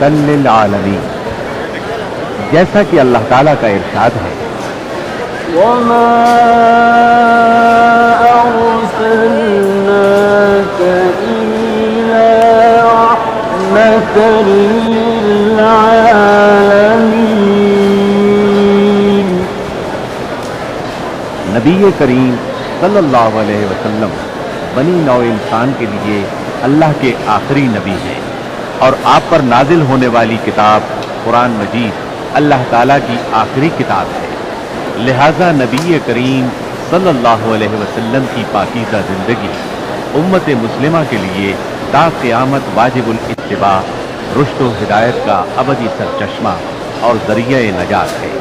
للعالمین، جیسا کہ اللہ تعالیٰ کا ارشاد ہے وَمَا أَرْسَلْنَاكَ إِلَّا رَحْمَةً لِلْعَالَمِينَ۔ نبی کریم صلی اللہ علیہ وسلم بنی نوع انسان کے لیے اللہ کے آخری نبی ہیں، اور آپ پر نازل ہونے والی کتاب قرآن مجید اللہ تعالیٰ کی آخری کتاب ہے، لہذا نبی کریم صلی اللہ علیہ وسلم کی پاکیزہ زندگی امت مسلمہ کے لیے تا قیامت واجب الاتباع، رشد و ہدایت کا ابدی سرچشمہ اور ذریعہ نجات ہے۔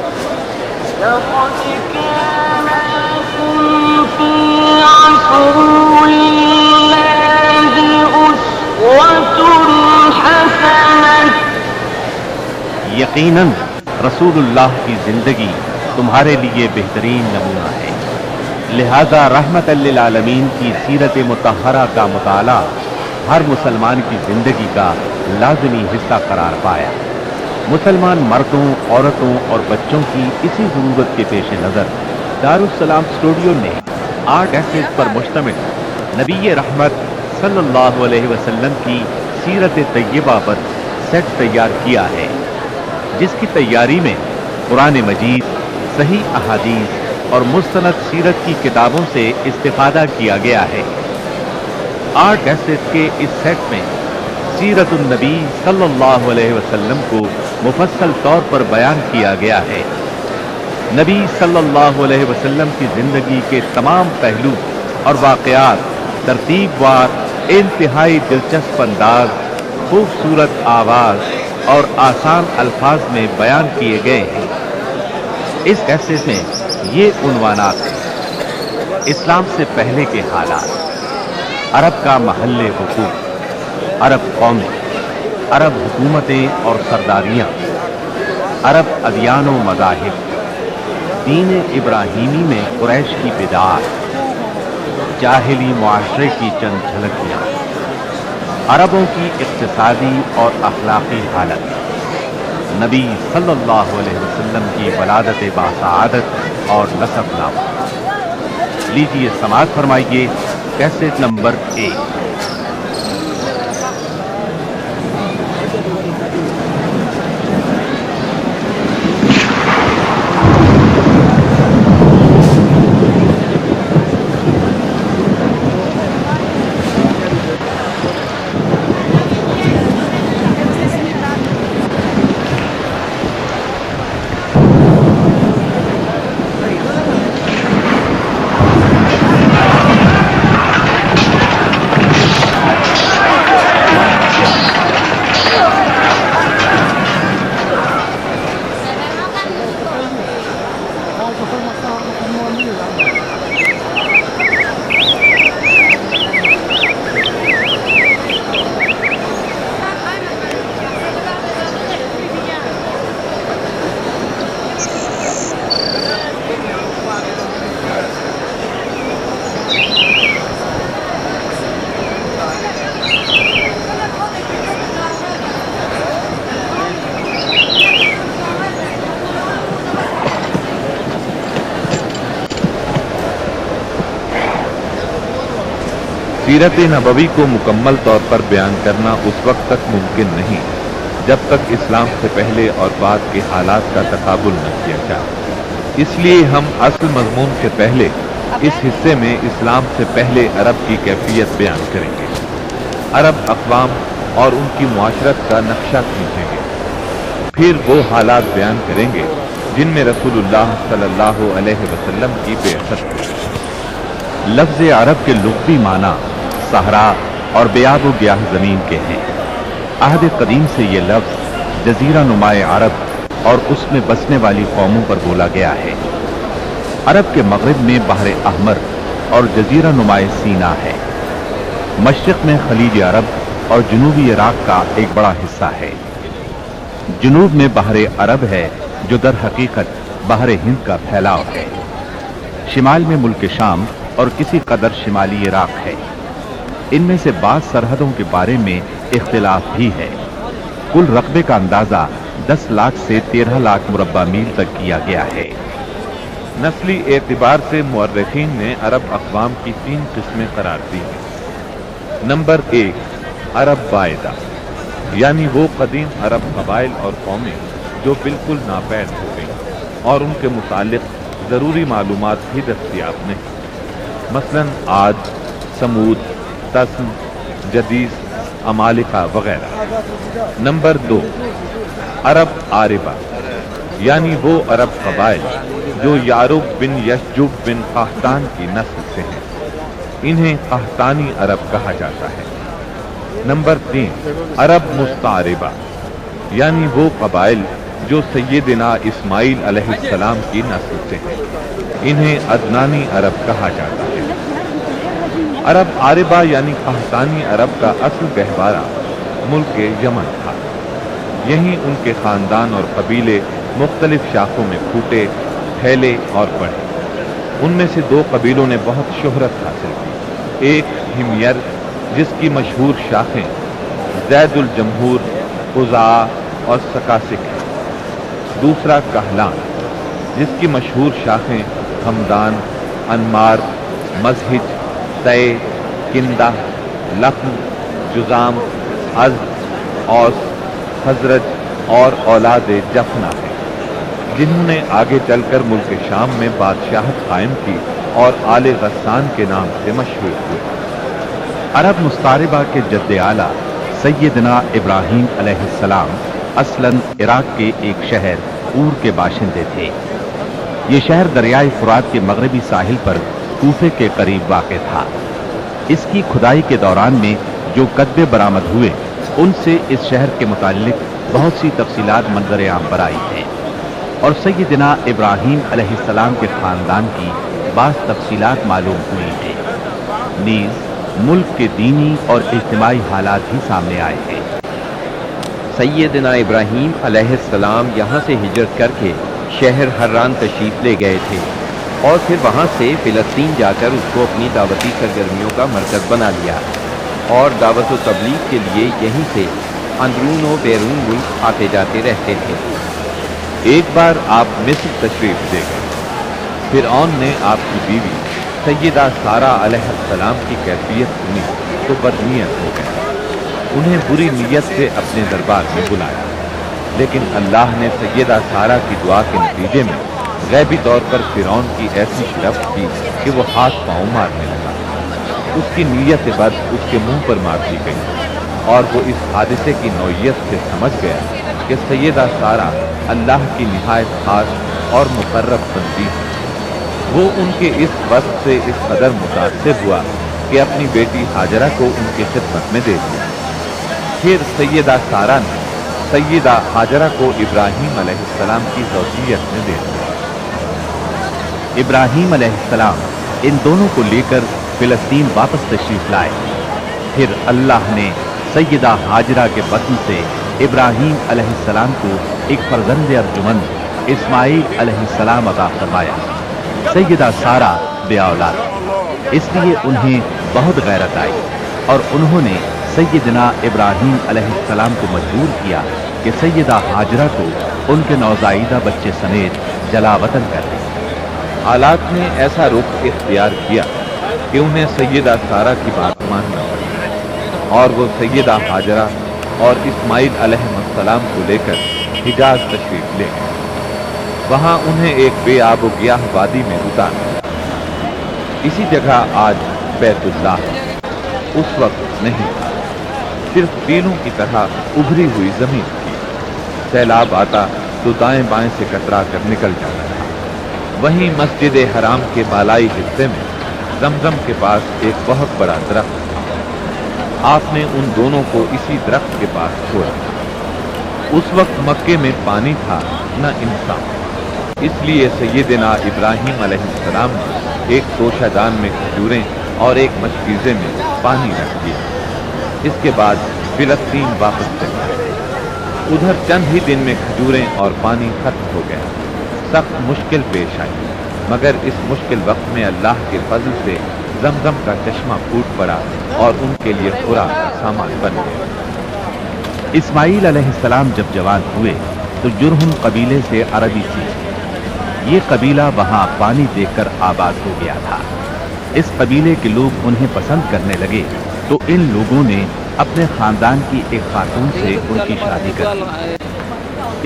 یقیناً رسول اللہ کی زندگی تمہارے لیے بہترین نمونہ ہے، لہذا رحمت للعالمین کی سیرت مطہرہ کا مطالعہ ہر مسلمان کی زندگی کا لازمی حصہ قرار پایا۔ مسلمان مردوں، عورتوں اور بچوں کی اسی ضرورت کے پیش نظر دارالسلام اسٹوڈیو نے 8 کیسٹ پر مشتمل نبی رحمت صلی اللہ علیہ وسلم کی سیرت طیبہ پر سیٹ تیار کیا ہے، جس کی تیاری میں قرآن مجید، صحیح احادیث اور مستند سیرت کی کتابوں سے استفادہ کیا گیا ہے۔ 8 کیسٹ کے اس سیٹ میں سیرت النبی صلی اللہ علیہ وسلم کو مفصل طور پر بیان کیا گیا ہے۔ نبی صلی اللہ علیہ وسلم کی زندگی کے تمام پہلو اور واقعات ترتیب وار انتہائی دلچسپ انداز، خوبصورت آواز اور آسان الفاظ میں بیان کیے گئے ہیں۔ اس کیسٹ میں یہ عنوانات ہیں: اسلام سے پہلے کے حالات، عرب کا محل حقوق، عرب قومیں، عرب حکومتیں اور سرداریاں، عرب ادیان و مذاہب، دین ابراہیمی میں قریش کی بدعات، جاہلی معاشرے کی چند جھلکیاں، عربوں کی اقتصادی اور اخلاقی حالت، نبی صلی اللہ علیہ وسلم کی ولادت باسعادت اور نسب نامہ۔ لیجیے سماعت فرمائیے کیسٹ نمبر 1۔ سیرت نبوی کو مکمل طور پر بیان کرنا اس وقت تک ممکن نہیں جب تک اسلام سے پہلے اور بعد کے حالات کا تقابل نہ کیا جائے۔ اس لیے ہم اصل مضمون کے پہلے اس حصے میں اسلام سے پہلے عرب کی کیفیت بیان کریں گے، عرب اقوام اور ان کی معاشرت کا نقشہ کھینچیں گے، پھر وہ حالات بیان کریں گے جن میں رسول اللہ صلی اللہ علیہ وسلم کی بعثت ہوئی۔ لفظ عرب کے لغوی معنی صحرا اور بیاب و گیاہ زمین کے ہیں۔ عہد قدیم سے یہ لفظ جزیرہ نمائے عرب اور اس میں بسنے والی قوموں پر بولا گیا ہے۔ عرب کے مغرب میں بحر احمر اور جزیرہ نمائے سینا ہے۔ مشرق میں خلیج عرب اور جنوبی عراق کا ایک بڑا حصہ ہے۔ جنوب میں بحر عرب ہے جو در حقیقت بحر ہند کا پھیلاؤ ہے۔ شمال میں ملک شام اور کسی قدر شمالی عراق ہے۔ ان میں سے بعض سرحدوں کے بارے میں اختلاف بھی ہے۔ کل رقبے کا اندازہ 10 لاکھ سے 13 لاکھ مربع میل تک کیا گیا ہے۔ نسلی اعتبار سے مورخین نے عرب اقوام کی 3 قسمیں قرار دی ہیں۔ نمبر 1، عرب بائدہ، یعنی وہ قدیم عرب قبائل اور قومیں جو بالکل ناپید ہو گئیں اور ان کے متعلق ضروری معلومات بھی دستیاب نہیں، مثلا عاد، سمود، تسم، جدیس، عمالقہ وغیرہ۔ نمبر 2، عرب عاربہ، یعنی وہ عرب قبائل جو یارب بن یشجب بن قحطان کی نسل سے ہیں، انہیں قحطانی عرب کہا جاتا ہے۔ نمبر 3، عرب مستعربہ، یعنی وہ قبائل جو سیدنا اسماعیل علیہ السلام کی نسل سے ہیں، انہیں عدنانی عرب کہا جاتا ہے۔ عرب عاربہ یعنی قحطانی عرب کا اصل گہوارہ ملک یمن تھا۔ یہیں ان کے خاندان اور قبیلے مختلف شاخوں میں پھوٹے، پھیلے اور بڑھے۔ ان میں سے 2 قبیلوں نے بہت شہرت حاصل کی۔ ایک ہمیر جس کی مشہور شاخیں زید الجمہور، خزاعہ اور سکاسک ہیں۔ دوسرا کہلان جس کی مشہور شاخیں ہمدان، انمار، مزہج، تے، کندہ، لخم، جزام، ازد، اوس، خزرج اور اولاد جفنہ ہیں، جنہوں نے آگے چل کر ملک شام میں بادشاہت قائم کی اور آل غسان کے نام سے مشہور ہوئے۔ عرب مستعربہ کے جد اعلیٰ سیدنا ابراہیم علیہ السلام اصلاً عراق کے ایک شہر اور کے باشندے تھے۔ یہ شہر دریائے فرات کے مغربی ساحل پر کوفے کے قریب واقع تھا۔ اس کی کھدائی کے دوران میں جو کتبے برآمد ہوئے ان سے اس شہر کے متعلق بہت سی تفصیلات منظر عام پر آئی ہیں، اور سیدنا ابراہیم علیہ السلام کے خاندان کی بعض تفصیلات معلوم ہوئی ہیں۔ نیز ملک کے دینی اور اجتماعی حالات بھی سامنے آئے ہیں۔ سیدنا ابراہیم علیہ السلام یہاں سے ہجرت کر کے شہر حران تشریف لے گئے تھے، اور پھر وہاں سے فلسطین جا کر اس کو اپنی دعوتی سرگرمیوں کا مرکز بنا لیا، اور دعوت و تبلیغ کے لیے یہیں سے اندرون و بیرون ملک آتے جاتے رہتے تھے۔ ایک بار آپ مصر تشریف لے گئے۔ فرعون نے آپ کی بیوی سیدہ سارہ علیہ السلام کی کیفیت سنی تو بدنیت ہو گئے۔ انہیں بری نیت سے اپنے دربار میں بلایا، لیکن اللہ نے سیدہ سارہ کی دعا کے نتیجے میں غیبی طور پر فرعون کی ایسی شرفت کی کہ وہ ہاتھ پاؤں مارنے لگا۔ اس کی نیت بد اس کے منہ پر مار دی گئی، اور وہ اس حادثے کی نوعیت سے سمجھ گیا کہ سیدہ سارہ اللہ کی نہایت خاص اور مقرب بندی ہے۔ وہ ان کے اس وصف سے اس قدر متاثر ہوا کہ اپنی بیٹی ہاجرہ کو ان کی خدمت میں دے دیا۔ پھر سیدہ سارہ نے سیدہ ہاجرہ کو ابراہیم علیہ السلام کی زوجیت میں دے دیا۔ ابراہیم علیہ السلام ان دونوں کو لے کر فلسطین واپس تشریف لائے۔ پھر اللہ نے سیدہ ہاجرہ کے بطن سے ابراہیم علیہ السلام کو ایک فرزند ارجمند اسماعیل علیہ السلام عطا فرمایا۔ سیدہ سارہ بے اولاد، اس لیے انہیں بہت غیرت آئی، اور انہوں نے سیدنا ابراہیم علیہ السلام کو مجبور کیا کہ سیدہ ہاجرہ کو ان کے نوزائیدہ بچے سمیت جلا وطن کر دیں۔ حالات نے ایسا رخ اختیار کیا کہ انہیں سیدہ سارہ کی بات ماننا پڑی، اور وہ سیدہ ہاجرہ اور اسماعیل علیہ السلام کو لے کر حجاز تشریف لے گئے۔ وہاں انہیں ایک بے آب و گیاہ وادی میں اتارا۔ اسی جگہ آج بیت اللہ اس وقت نہیں تھا، صرف ٹینوں کی طرح ابھری ہوئی زمین تھی۔ سیلاب آتا تو دائیں بائیں سے کترا کر نکل جاتا تھا۔ وہیں مسجد حرام کے بالائی حصے میں زمزم کے پاس ایک بہت بڑا درخت تھا۔ آپ نے ان دونوں کو اسی درخت کے پاس چھوڑا۔ اس وقت مکے میں پانی تھا نہ انسان، اس لیے سیدنا ابراہیم علیہ السلام نے ایک توشہ دان میں کھجوریں اور ایک مشکیزے میں پانی رکھ دیا۔ اس کے بعد فلسطین واپس چلے گئے۔ ادھر چند ہی دن میں کھجوریں اور پانی ختم ہو گیا۔ سخت مشکل پیش آئی، مگر اس مشکل وقت میں اللہ کے فضل سے زمزم کا چشمہ پھوٹ پڑا اور ان کے لیے خوراک کا سامان بن گیا۔ اسماعیل علیہ السلام جب جوان ہوئے تو جرہم قبیلے سے عربی سیکھے۔ یہ قبیلہ وہاں پانی دیکھ کر آباد ہو گیا تھا۔ اس قبیلے کے لوگ انہیں پسند کرنے لگے تو ان لوگوں نے اپنے خاندان کی ایک خاتون سے ان کی شادی کر دی۔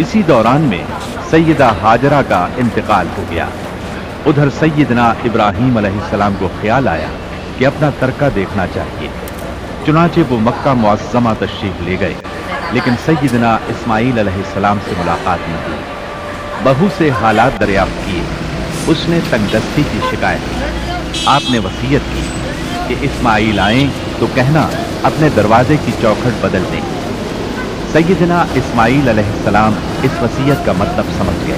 اسی دوران میں سیدہ ہاجرہ کا انتقال ہو گیا۔ ادھر سیدنا ابراہیم علیہ السلام کو خیال آیا کہ اپنا ترکہ دیکھنا چاہیے، چنانچہ وہ مکہ معظمہ تشریف لے گئے، لیکن سیدنا اسماعیل علیہ السلام سے ملاقات نہ ہوئی۔ بہو سے حالات دریافت کیے، اس نے تنگدستی کی شکایت کی۔ آپ نے وصیت کی کہ اسماعیل آئیں تو کہنا اپنے دروازے کی چوکھٹ بدل دیں۔ سیدنا اسماعیل علیہ السلام اس وصیت کا مطلب سمجھ گئے۔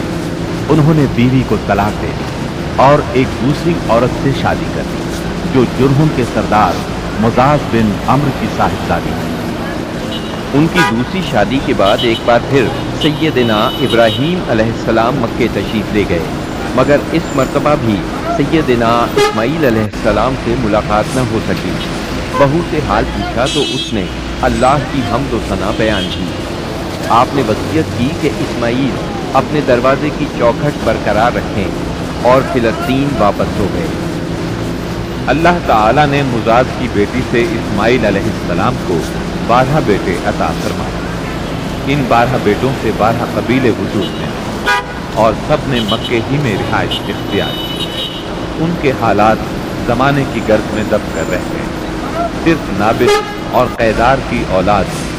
انہوں نے بیوی کو طلاق دے دی اور ایک دوسری عورت سے شادی کر دی، جو جرہم کے سردار مزاز بن عمرو کی صاحبزادی تھی۔ ان کی دوسری شادی کے بعد ایک بار پھر سیدنا ابراہیم علیہ السلام مکے تشریف لے گئے، مگر اس مرتبہ بھی سیدنا اسماعیل علیہ السلام سے ملاقات نہ ہو سکی۔ بہو سے حال پوچھا تو اس نے اللہ کی حمد و ثنا بیان کی۔ آپ نے وصیت کی کہ اسماعیل اپنے دروازے کی چوکھٹ برقرار رکھیں، اور فلسطین واپس ہو گئے۔ اللہ تعالیٰ نے مزاز کی بیٹی سے اسماعیل علیہ السلام کو 12 بیٹے عطا فرمائے۔ ان 12 بیٹوں سے 12 قبیلے وجود میں، اور سب نے مکے ہی میں رہائش اختیار کی۔ ان کے حالات زمانے کی گرد میں دب کر رہ گئے۔ صرف نابل اور قیدار کی اولاد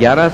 11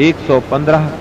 115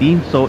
300